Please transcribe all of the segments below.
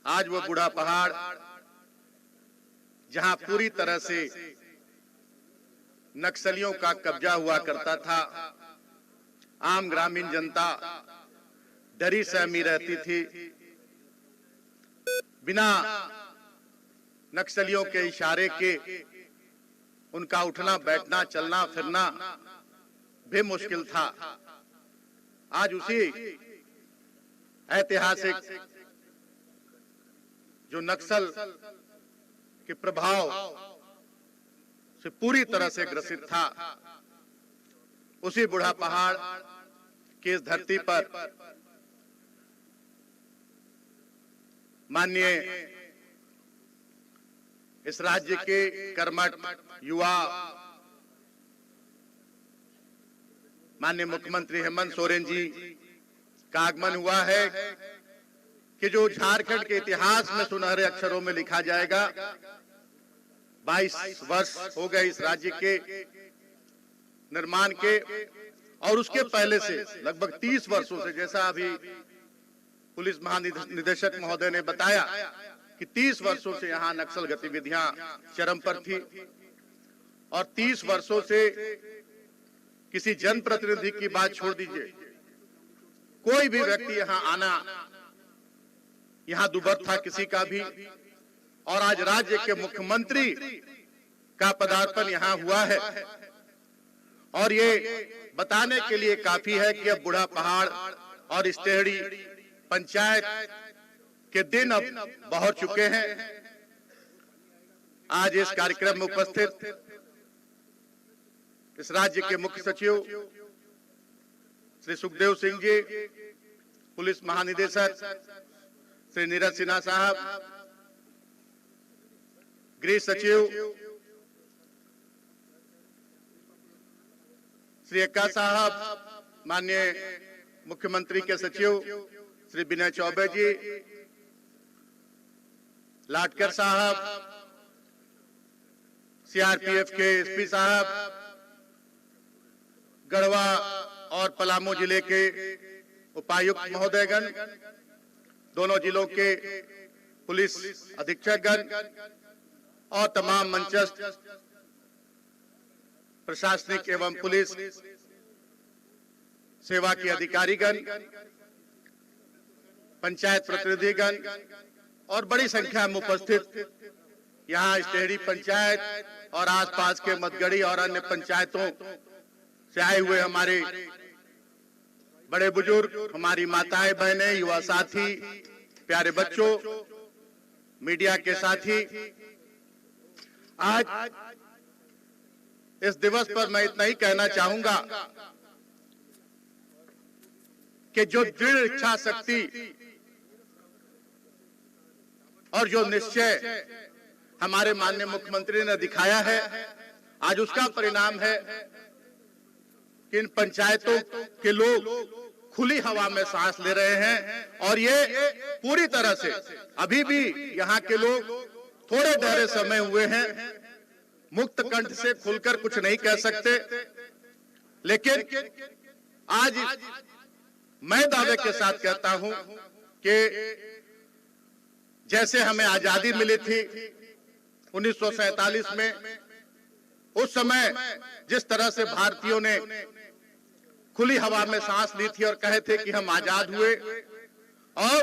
आज वो बूढ़ा पहाड़ जहां पूरी तरह से नक्सलियों का कब्जा हुआ करता था, आम ग्रामीण जनता डरी सहमी रहती थी। बिना नक्सलियों के इशारे के उनका उठना बैठना चलना फिरना भी मुश्किल था। आज उसी ऐतिहासिक जो नक्सल के प्रभाव से पूरी तरह से ग्रसित था, उसी बूढ़ा पहाड़ की इस धरती पर माननीय इस राज्य के कर्मठ युवा माननीय मुख्यमंत्री हेमंत सोरेन जी का आगमन हुआ है कि जो झारखंड के इतिहास में सुनहरे अक्षरों में लिखा जाएगा। 22 वर्ष हो गए इस राज्य के निर्माण के, और उसके पहले से लगभग 30 वर्षों से, जैसा अभी पुलिस महानिदेशक महोदय ने बताया कि 30 वर्षों से यहाँ नक्सल गतिविधियां चरम पर थी, और 30 वर्षों से किसी जनप्रतिनिधि की बात छोड़ दीजिए, कोई भी व्यक्ति यहाँ आना यहाँ दुर्भर था किसी का भी। और आज राज्य के मुख्यमंत्री का पदार्पण यहाँ हुआ है, और ये बताने के लिए काफी है कि अब बूढ़ा पहाड़ और इस्तेहड़ी पंचायत के दिन अब बहुत चुके हैं। आज इस कार्यक्रम में उपस्थित इस राज्य के मुख्य सचिव श्री सुखदेव सिंह जी, पुलिस महानिदेशक श्री नीरज सिन्हा साहब, गृह सचिव श्री एक्का साहब, माननीय मुख्यमंत्री के सचिव श्री विनय चौबे जी, लाटकर साहब, सीआरपीएफ के एसपी साहब, गढ़वा और पलामू जिले के उपायुक्त महोदयगण, दोनों जिलों के पुलिस अधीक्षकगण और तमाम मंचस्थ प्रशासनिक एवं पुलिस सेवा के अधिकारीगण, पंचायत प्रतिनिधिगण और बड़ी संख्या में उपस्थित यहाँ इस्तेहड़ी पंचायत और आसपास के मतगढ़ी और अन्य पंचायतों से आए हुए हमारे बड़े बुजुर्ग, हमारी माताएं बहनें, युवा साथी, प्यारे बच्चों, मीडिया के साथी, आज इस दिवस पर मैं इतना ही कहना चाहूंगा कि जो दृढ़ इच्छा शक्ति और जो निश्चय हमारे माननीय मुख्यमंत्री ने दिखाया है, आज उसका परिणाम है कि इन पंचायतों के लोग खुली हवा में सांस ले रहे हैं। और ये पूरी तरह से अभी भी यहाँ के लोग थोड़े ठहरे समय हुए हैं, मुक्त कंठ से खुलकर कुछ नहीं कह सकते, लेकिन आज मैं दावे के साथ कहता हूं कि जैसे हमें आजादी मिली थी 1947 में, उस समय जिस तरह से भारतीयों ने खुली हवा में सांस ली थी और कहे थे कि हम आजाद हुए, और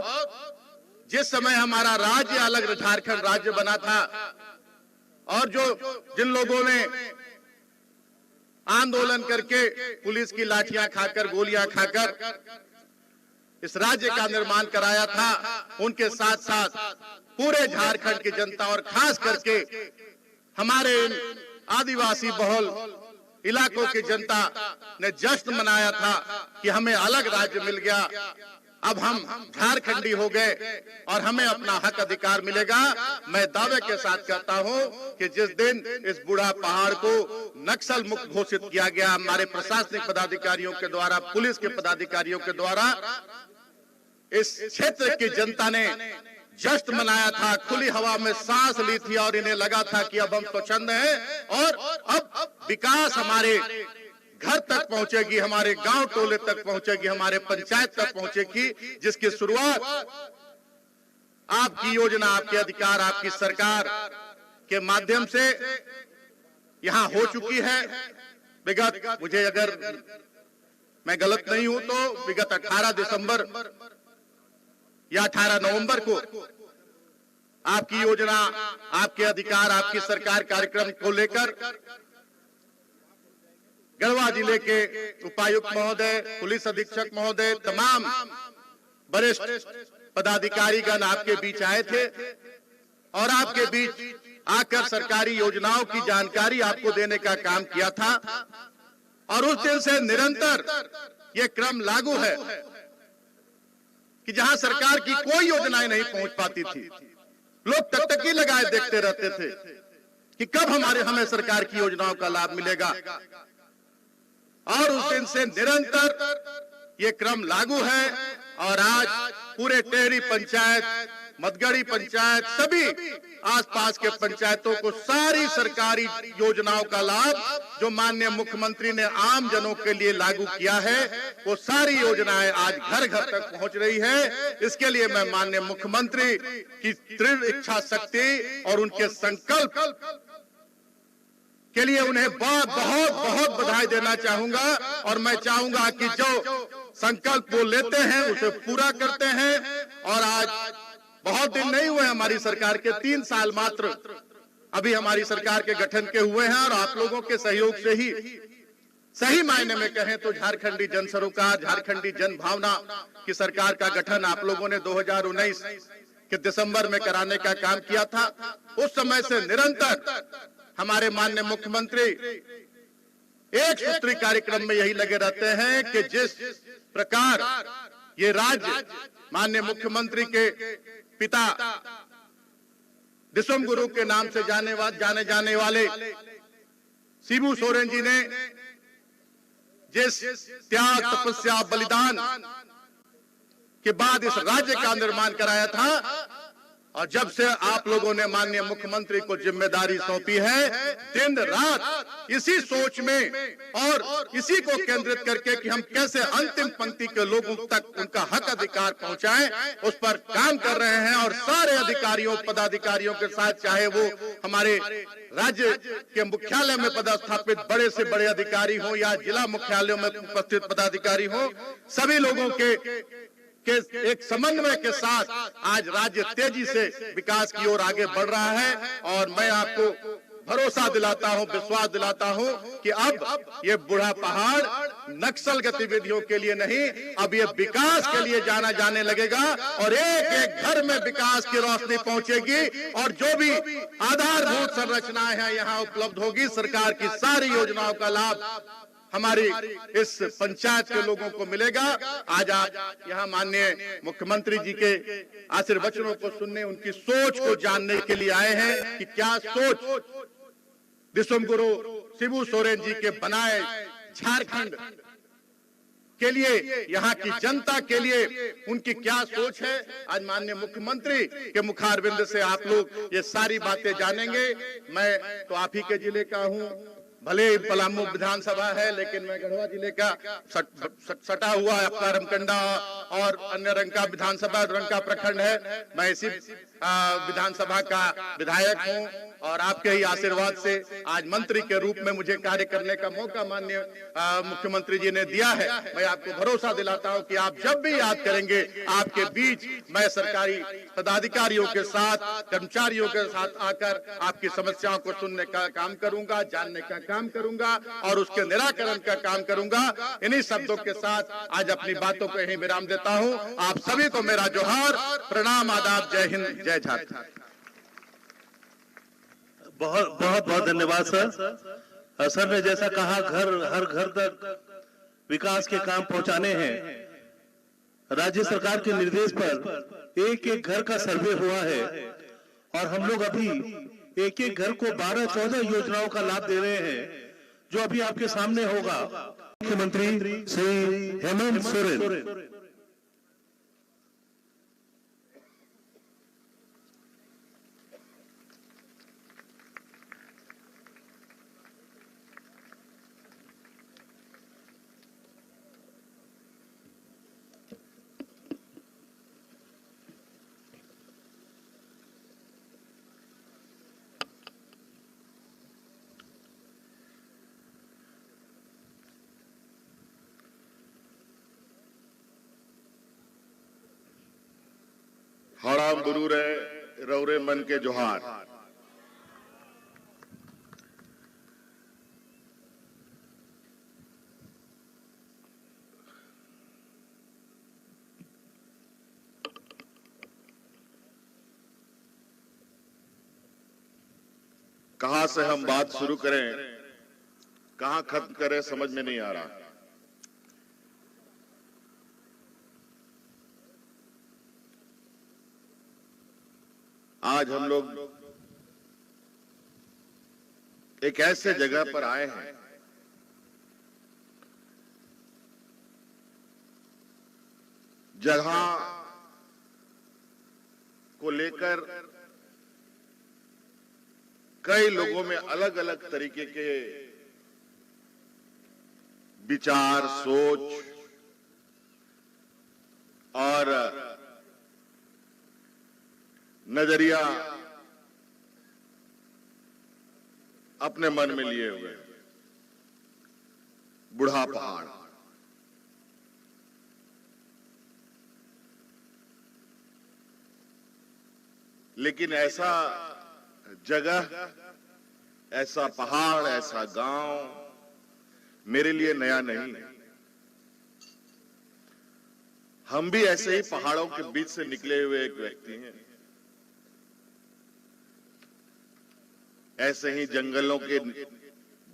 जिस समय हमारा राज्य अलग झारखंड राज्य बना था, और जिन लोगों ने आंदोलन करके पुलिस की लाठियां खाकर, गोलियां खाकर इस राज्य का निर्माण कराया था, उनके साथ साथ पूरे झारखंड की जनता और खास करके हमारे आदिवासी बहुल इलाकों की जनता ने जश्न मनाया था कि हमें अलग राज्य मिल गया, अब हम झारखंडी हो गए और हमें अपना हक अधिकार मिलेगा। मैं दावे के साथ कहता हूं कि जिस दिन इस बूढ़ा पहाड़ को नक्सल मुक्त घोषित किया गया हमारे प्रशासनिक पदाधिकारियों के द्वारा, पुलिस के पदाधिकारियों के द्वारा, इस क्षेत्र की जनता ने जश्न मनाया था, खुली हवा में सांस ली थी और इन्हें लगा था कि अब हम स्वच्छंद हैं और अब विकास हमारे घर तक पहुंचेगी, हमारे गांव टोले तक पहुंचेगी, हमारे पंचायत तक पहुंचेगी, जिसकी शुरुआत आपकी योजना, आपके अधिकार, आपकी सरकार के माध्यम से यहां हो चुकी है। विगत, मुझे अगर मैं गलत नहीं हूं तो विगत 18 दिसंबर या 18 नवंबर को आपकी योजना, आपके अधिकार, आपकी सरकार कार्यक्रम को लेकर गढ़वा जिले के उपायुक्त महोदय, पुलिस अधीक्षक महोदय, तमाम वरिष्ठ पदाधिकारीगण आपके बीच आए थे और आपके बीच आकर सरकारी योजनाओं की जानकारी आपको देने का काम किया था। और उस दिन से निरंतर ये क्रम लागू है कि जहां सरकार की कोई योजनाएं नहीं पहुंच पाती थी, लोग टकटकी लगाए देखते रहते थे कि कब हमें सरकार की योजनाओं का लाभ मिलेगा। और उस दिन से निरंतर ये क्रम लागू है और आज पूरे टेहरी पंचायत, मदगढ़ी पंचायत, सभी आसपास के पंचायतों को सारी सरकारी योजनाओं का लाभ जो माननीय मुख्यमंत्री ने आम जनों के लिए लागू किया है, वो सारी योजनाएं आज घर घर तक पहुंच रही है। इसके लिए मैं माननीय मुख्यमंत्री की दृढ़ इच्छा शक्ति और उनके संकल्प के लिए उन्हें बहुत बहुत बहुत बधाई देना चाहूंगा। और मैं चाहूंगा कि जो संकल्प वो लेते हैं उसे पूरा करते हैं। और आज बहुत दिन नहीं हुए हमारी सरकार के, 3 साल मात्र अभी हमारी सरकार के गठन के हुए हैं और आप लोगों के सहयोग से ही सही मायने में कहें तो झारखंडी जन सरोकार, झारखंडी जन भावना की सरकार का गठन आप लोगों ने 2019 के दिसंबर में कराने का काम किया था। उस समय से निरंतर हमारे माननीय मुख्यमंत्री एक सूत्री कार्यक्रम में यही लगे रहते हैं कि जिस प्रकार ये राज्य माननीय मुख्यमंत्री के पिता विश्वम गुरु के नाम से जाने जाने वाले शिबू सोरेन जी ने जिस त्याग, तपस्या, बलिदान के बाद इस राज्य का निर्माण कराया था, और जब से आप लोगों ने माननीय मुख्यमंत्री को जिम्मेदारी सौंपी है, दिन रात इसी सोच में और इसी को केंद्रित करके कि हम कैसे अंतिम पंक्ति के लोगों तक उनका हक अधिकार पहुंचाएं, उस पर काम कर रहे हैं। और सारे अधिकारियों, पदाधिकारियों के साथ, चाहे वो हमारे राज्य के मुख्यालय में पदस्थापित बड़े से बड़े अधिकारी हो या जिला मुख्यालयों में उपस्थित पदाधिकारी हो, सभी लोगों के एक समन्वय के साथ आज राज्य तेजी से विकास की ओर आगे बढ़ रहा है। और मैं आपको भरोसा दिलाता हूं, विश्वास दिलाता हूं कि अब ये बूढ़ा पहाड़ नक्सल गतिविधियों के लिए नहीं, अब ये विकास के लिए जाना जाने लगेगा और एक एक घर में विकास की रोशनी पहुंचेगी और जो भी आधारभूत संरचनाएं हैं यहाँ उपलब्ध होगी। सरकार की सारी योजनाओं का लाभ हमारी इस पंचायत के लोगों को मिलेगा। आज आप यहाँ माननीय मुख्यमंत्री जी के आशीर्वचनों को सुनने, उनकी सोच को जानने के लिए आए हैं कि क्या सोच विश्वम गुरु शिबू सोरेन जी के बनाए झारखंड के लिए, यहाँ की जनता के लिए उनकी क्या सोच है। आज माननीय मुख्यमंत्री के मुखारबिंद से आप लोग ये सारी बातें जानेंगे। मैं तो आप ही के जिले का हूँ, भले पलामू विधानसभा है, लेकिन मैं गढ़वा जिले का सटा हुआ आपका रमकंडा और अन्य रंका विधानसभा, रंका प्रखंड है। मैं इसी विधानसभा का विधायक हूं और आपके ही आशीर्वाद से आज मंत्री के रूप में मुझे कार्य करने का मौका माननीय मुख्यमंत्री जी ने दिया है। मैं आपको भरोसा दिलाता हूं कि आप जब भी याद करेंगे, आपके बीच मैं सरकारी पदाधिकारियों के साथ, कर्मचारियों के साथ आकर आपकी समस्याओं को सुनने का काम करूंगा, जानने का काम करूंगा और उसके निराकरण का काम करूंगा। इन्हीं शब्दों के साथ आज अपनी बातों को यहीं विराम देता हूं। आप सभी को मेरा जोहार, प्रणाम, आदाब, जय हिंद, जय झारखंड। बहुत बहुत बहुत धन्यवाद सर। सर ने जैसा कहा, हर घर तक विकास के काम पहुंचाने हैं। राज्य सरकार के निर्देश पर एक एक घर का सर्वे हुआ है और हम लोग अभी एक एक घर को 12-14 योजनाओं का लाभ दे रहे हैं, जो अभी आपके सामने होगा। मुख्यमंत्री श्री हेमंत सोरेन। सलाम बुरूरे रौरे मन के जोहार। कहां से हम बात शुरू करें, कहां खत्म करें, समझ में नहीं आ रहा। आज हम लोग एक ऐसे जगह पर आए हैं जहां को लेकर कई लोगों में अलग अलग तरीके के विचार, सोच और नजरिया अपने मन में लिए हुए हैं। बूढ़ा पहाड़, लेकिन ऐसा जगह, ऐसा पहाड़, ऐसा गांव मेरे लिए नया नहीं है। हम भी ऐसे ही पहाड़ों के बीच से निकले हुए एक व्यक्ति हैं। ऐसे ही जंगलों के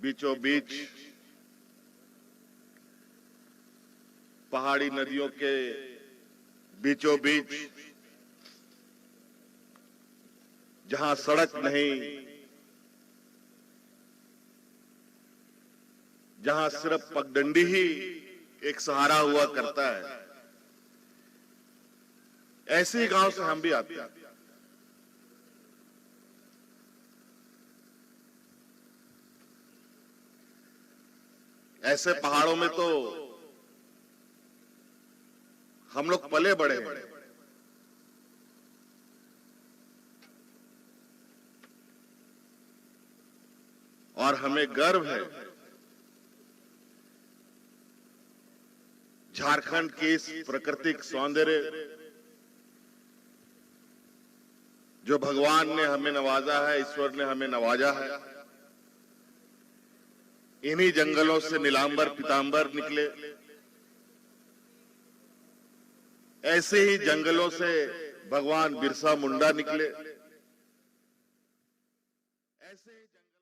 बीचों बीच, पहाड़ी नदियों के बीचों बीच, जहां सड़क नहीं, जहां सिर्फ पगडंडी ही एक सहारा हुआ करता है, ऐसे ही गांव से हम भी आते हैं। ऐसे पहाड़ों में तो हम लोग पले बड़े हैं। और हमें गर्व है झारखंड के इस प्राकृतिक सौंदर्य जो भगवान ने हमें नवाजा है, ईश्वर ने हमें नवाजा है। इन्हीं जंगलों से नीलांबर पीतांबर निकले, ऐसे ही जंगलों से भगवान बिरसा मुंडा निकले, ऐसे ही जंगल